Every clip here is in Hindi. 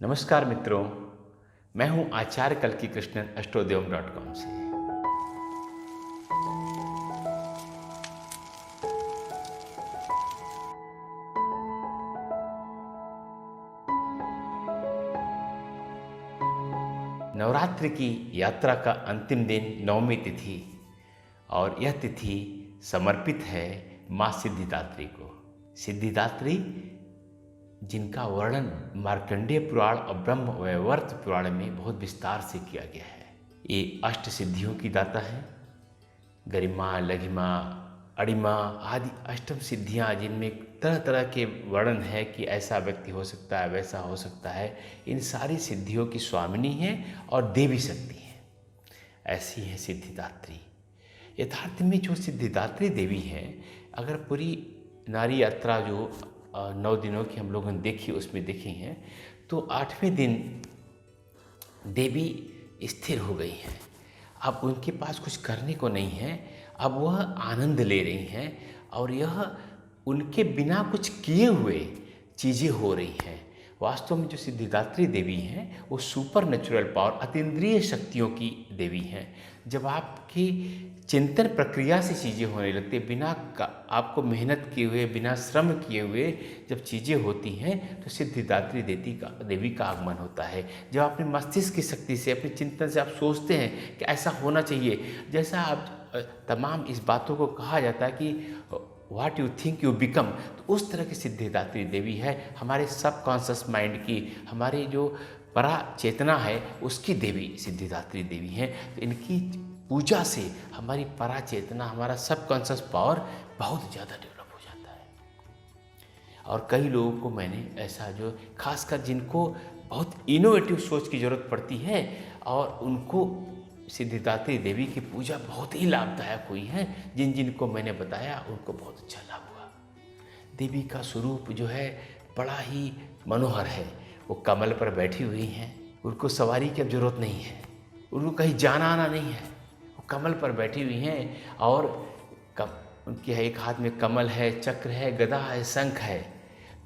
नमस्कार मित्रों, मैं हूं आचार्य कल्की कृष्णन अष्टोदेवम.com से। नवरात्रि की यात्रा का अंतिम दिन नवमी तिथि और यह तिथि समर्पित है माँ सिद्धिदात्री को। सिद्धिदात्री जिनका वर्णन मार्कंडेय पुराण और ब्रह्म वैवर्त पुराण में बहुत विस्तार से किया गया है। ये अष्ट सिद्धियों की दाता है। गरिमा, लघिमा, अणिमा आदि अष्टम सिद्धियाँ, जिनमें तरह तरह के वर्णन है कि ऐसा व्यक्ति हो सकता है, वैसा हो सकता है। इन सारी सिद्धियों की स्वामिनी है और देवी शक्ति है। ऐसी है सिद्धिदात्री। यथार्थ में जो सिद्धिदात्री देवी है, अगर पूरी नारी यात्रा जो 9 दिनों की हम लोगों ने देखी, उसमें देखी हैं, तो 8वें दिन देवी स्थिर हो गई हैं। अब उनके पास कुछ करने को नहीं है, अब वह आनंद ले रही हैं और यह उनके बिना कुछ किए हुए चीज़ें हो रही हैं। वास्तव में जो सिद्धिदात्री देवी हैं वो सुपर नेचुरल पावर, अतीन्द्रिय शक्तियों की देवी हैं। जब आपकी चिंतन प्रक्रिया से चीज़ें होने लगती हैं, बिना आपको मेहनत किए हुए, बिना श्रम किए हुए जब चीज़ें होती हैं, तो सिद्धिदात्री देवी का आगमन होता है। जब अपने मस्तिष्क की शक्ति से, अपने चिंतन से आप सोचते हैं कि ऐसा होना चाहिए, जैसा आप तमाम इस बातों को कहा जाता है कि what you think you become, तो उस तरह की सिद्धिदात्री देवी है। हमारे सबकॉन्शियस माइंड की, हमारी जो परा चेतना है, उसकी देवी सिद्धिदात्री देवी हैं। तो इनकी पूजा से हमारी परा चेतना, हमारा सबकॉन्शियस पावर बहुत ज़्यादा डेवलप हो जाता है। और कई लोगों को मैंने ऐसा, जो खासकर जिनको बहुत इनोवेटिव सोच की ज़रूरत पड़ती है, और उनको सिद्धिदात्री देवी की पूजा बहुत ही लाभदायक हुई है। जिनको मैंने बताया उनको बहुत अच्छा लाभ हुआ। देवी का स्वरूप जो है बड़ा ही मनोहर है। वो कमल पर बैठी हुई हैं, उनको सवारी की अब जरूरत नहीं है, उनको कहीं जाना आना नहीं है। वो कमल पर बैठी हुई हैं और उनके एक हाथ में कमल है, चक्र है, गदा है, शंख है।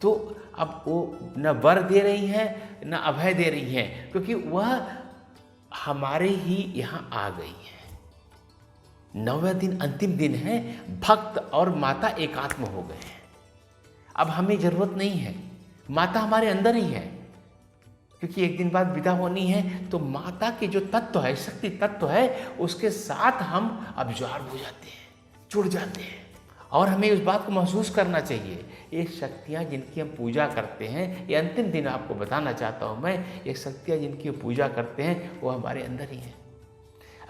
तो अब वो न वर दे रही हैं, न अभय दे रही हैं, क्योंकि वह हमारे ही यहाँ आ गई है। 9वें दिन अंतिम दिन है। भक्त और माता एकात्म हो गए हैं। अब हमें जरूरत नहीं है, माता हमारे अंदर ही है, क्योंकि एक दिन बाद विदा होनी है। तो माता के जो तत्व है, शक्ति तत्व है, उसके साथ हम अब्जॉर्ब हो जाते हैं, जुड़ जाते हैं। और हमें उस बात को महसूस करना चाहिए। ये शक्तियाँ जिनकी हम पूजा करते हैं, ये अंतिम दिन आपको बताना चाहता हूँ मैं, ये शक्तियाँ जिनकी पूजा करते हैं वो हमारे अंदर ही हैं।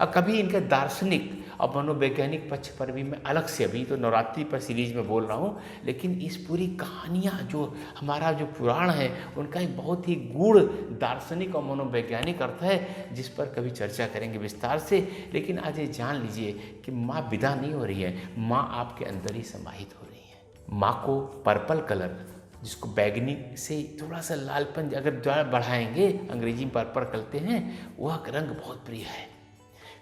अब कभी इनके दार्शनिक और मनोवैज्ञानिक पक्ष पर भी मैं अलग से, अभी तो नवरात्रि पर सीरीज में बोल रहा हूँ, लेकिन इस पूरी कहानियाँ जो हमारा जो पुराण है, उनका एक बहुत ही गूढ़ दार्शनिक और मनोवैज्ञानिक अर्थ है, जिस पर कभी चर्चा करेंगे विस्तार से। लेकिन आज ये जान लीजिए कि माँ विदा नहीं हो रही है, माँ आपके अंदर ही समाहित हो रही है। माँ को पर्पल कलर, जिसको बैगनी से थोड़ा सा लालपन अगर ज़्यादा बढ़ाएंगे, अंग्रेजी में पर्पल कहते हैं, वह रंग बहुत प्रिय है।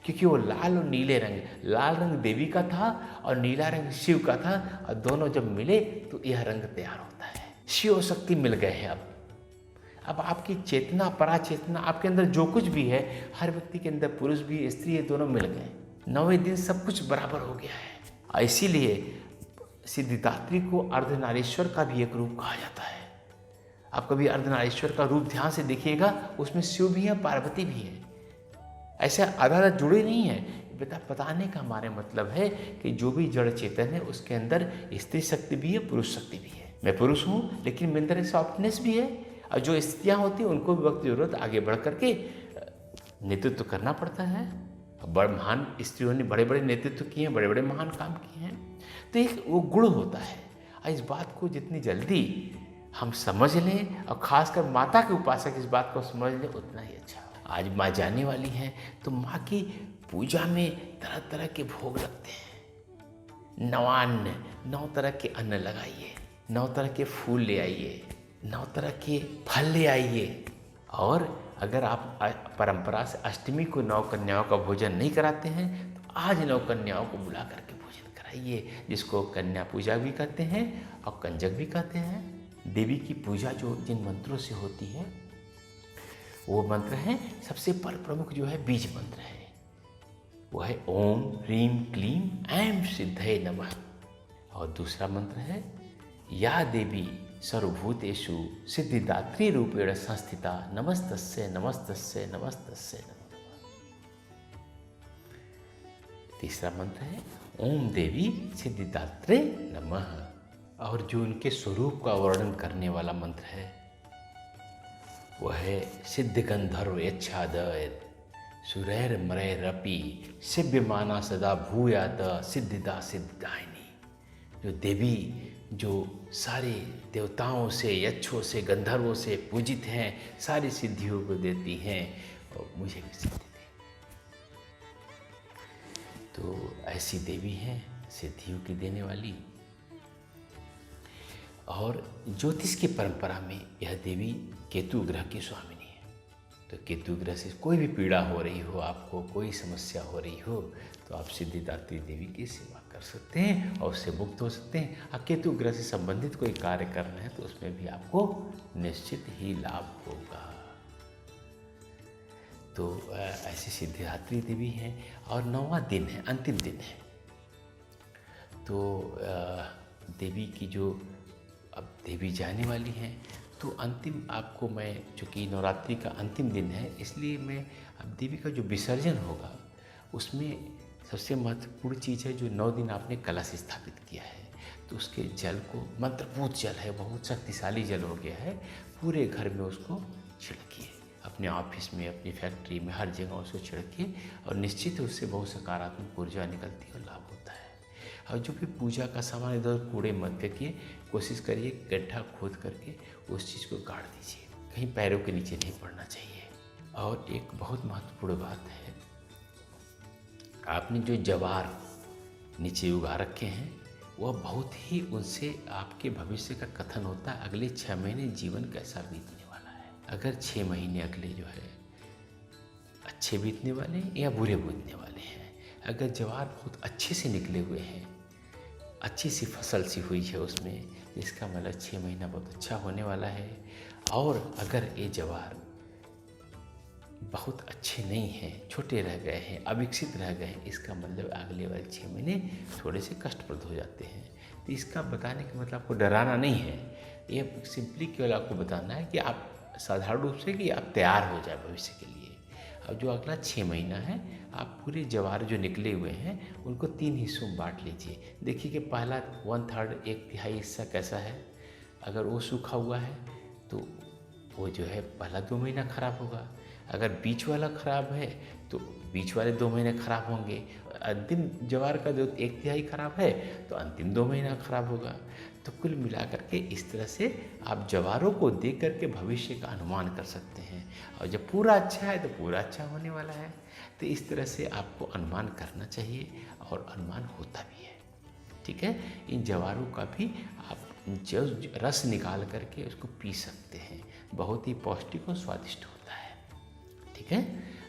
क्योंकि वो लाल और नीले रंग, लाल रंग देवी का था और नीला रंग शिव का था, और दोनों जब मिले तो यह रंग तैयार होता है। शिव शक्ति मिल गए हैं। अब आपकी चेतना, परा चेतना, आपके अंदर जो कुछ भी है, हर व्यक्ति के अंदर, पुरुष भी स्त्री है, दोनों मिल गए। 9वें दिन सब कुछ बराबर हो गया है। इसीलिए सिद्धिदात्री को अर्धनारीश्वर का भी एक रूप कहा जाता है। आप कभी अर्धनारीश्वर का रूप ध्यान से देखिएगा, उसमें शिव भी है, पार्वती भी है। ऐसे आधा जुड़े नहीं है। बताने का हमारे मतलब है कि जो भी जड़ चेतन है, उसके अंदर स्त्री शक्ति भी है, पुरुष शक्ति भी है। मैं पुरुष हूँ, लेकिन मेरे अंदर सॉफ्टनेस भी है। और जो स्त्रियाँ होती हैं, उनको भी वक्त जरूरत आगे बढ़ करके नेतृत्व करना पड़ता है। बड़ महान स्त्रियों ने बड़े बड़े नेतृत्व किए हैं, बड़े बड़े महान काम किए हैं। तो एक वो गुण होता है। और इस बात को जितनी जल्दी हम समझ लें, और खासकर माता के उपासक इस बात को समझ लें, उतना ही अच्छा। आज माँ जाने वाली हैं, तो माँ की पूजा में तरह तरह के भोग लगते हैं। नवान्न, 9 तरह के अन्न लगाइए, 9 तरह के फूल ले आइए, 9 तरह के फल ले आइए। और अगर आप परंपरा से अष्टमी को 9 कन्याओं का भोजन नहीं कराते हैं, तो आज 9 कन्याओं को बुला करके भोजन कराइए, जिसको कन्या पूजा भी कहते हैं और कंजक भी कहते हैं। देवी की पूजा जो जिन मंत्रों से होती है, वो मंत्र है, सबसे पर प्रमुख जो है बीज मंत्र है, वो है ओम ह्रीं क्लीं ऐं सिद्धये नमः। और दूसरा मंत्र है या देवी सर्वभूतेषु सिद्धिदात्री रूपेण संस्थिता नमस्तस्यै नमस्तस्यै नमस्तस्यै नमो नमः। तीसरा मंत्र है ओम देवी सिद्धिदात्रे नमः। और जो उनके स्वरूप का वर्णन करने वाला मंत्र है वो है सिद्ध गंधर्व यच्छादय सुरैर्मरैरपि सेव्यमाना सदा भूयात सिद्धिदा सिद्धिदायिनी। जो देवी जो सारे देवताओं से, यक्षों से, गंधर्वों से पूजित हैं, सारी सिद्धियों को देती हैं और मुझे भी सिद्धि दे। तो ऐसी देवी हैं सिद्धियों की देने वाली। और ज्योतिष की परंपरा में यह देवी केतु ग्रह की स्वामिनी है। तो केतु ग्रह से कोई भी पीड़ा हो रही हो, आपको कोई समस्या हो रही हो, तो आप सिद्धिदात्री देवी की सेवा कर सकते हैं और उससे मुक्त हो सकते हैं। और केतु ग्रह से संबंधित कोई कार्य करना है तो उसमें भी आपको निश्चित ही लाभ होगा। तो ऐसी सिद्धिदात्री देवी हैं। और 9वां दिन है, अंतिम दिन है। तो देवी की जो अब देवी जाने वाली हैं, तो अंतिम आपको मैं, चूँकि नवरात्रि का अंतिम दिन है, इसलिए मैं अब देवी का जो विसर्जन होगा उसमें सबसे महत्वपूर्ण चीज़ है, जो 9 दिन आपने कलश स्थापित किया है तो उसके जल को, मंत्रपूत जल है, बहुत शक्तिशाली जल हो गया है, पूरे घर में उसको छिड़किए, अपने ऑफिस में, अपनी फैक्ट्री में, हर जगह उसको छिड़किए और निश्चित उससे बहुत सकारात्मक ऊर्जा निकलती है और लाभ होता है। और जो भी पूजा का सामान इधर कूड़े मत फेंकिए, कोशिश करिए गड्ढा खोद करके उस चीज़ को गाड़ दीजिए, कहीं पैरों के नीचे नहीं पड़ना चाहिए। और एक बहुत महत्वपूर्ण बात है, आपने जो जवार नीचे उगा रखे हैं वह बहुत ही, उनसे आपके भविष्य का कथन होता है अगले 6 महीने जीवन कैसा बीतने वाला है। अगर 6 महीने अगले जो है अच्छे बीतने वाले हैं या बुरे बीतने वाले हैं। अगर जवार बहुत अच्छे से निकले हुए हैं, अच्छी सी फसल सी हुई है उसमें, इसका मतलब 6 महीना बहुत अच्छा होने वाला है। और अगर ये जवार बहुत अच्छे नहीं हैं, छोटे रह गए हैं, अविकसित रह गए हैं, इसका मतलब अगले वाले 6 महीने थोड़े से कष्टप्रद हो जाते हैं। तो इसका बताने का मतलब आपको डराना नहीं है, ये सिंपली केवल आपको बताना है कि आप साधारण रूप से कि आप तैयार हो जाए भविष्य के लिए। और जो अगला 6 महीना है, आप पूरे जवार जो निकले हुए हैं उनको 3 हिस्सों में बांट लीजिए। देखिए कि पहला 1/3, 1/3 हिस्सा कैसा है। अगर वो सूखा हुआ है तो वो जो है पहला 2 महीना खराब होगा। अगर बीच वाला खराब है तो बीच वाले 2 महीने खराब होंगे। अंतिम जवार का जो 1/3 खराब है तो अंतिम 2 महीना खराब होगा। तो कुल मिलाकर के इस तरह से आप जवारों को देख करके भविष्य का अनुमान कर सकते हैं। और जब पूरा अच्छा है तो पूरा अच्छा होने वाला है। तो इस तरह से आपको अनुमान करना चाहिए और अनुमान होता भी है। ठीक है, इन जवारों का भी आप जो रस निकाल करके उसको पी सकते हैं, बहुत ही पौष्टिक और स्वादिष्ट होता है। ठीक है,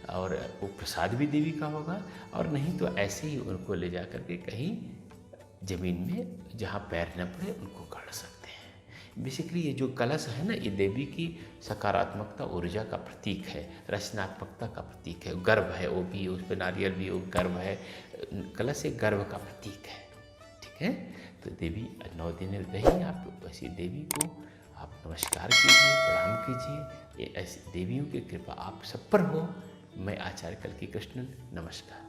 और वो प्रसाद भी देवी का होगा। और नहीं तो ऐसे ही उनको ले जा करके कहीं ज़मीन में जहाँ पैर न पड़े उनको गाड़ सकते हैं। बेसिकली ये जो कलश है ना, ये देवी की सकारात्मकता, ऊर्जा का प्रतीक है, रचनात्मकता का प्रतीक है। गर्भ है वो भी, उस पर नारियल भी, वो गर्भ है। कलश एक गर्भ का प्रतीक है। ठीक है, तो देवी 9 दिन रही आप, ऐसी देवी को आप नमस्कार कीजिए, प्रणाम कीजिए। ये ऐसी देवियों की कृपा आप सब पर हो। मैं आचार्य कल्की कृष्णन, नमस्कार।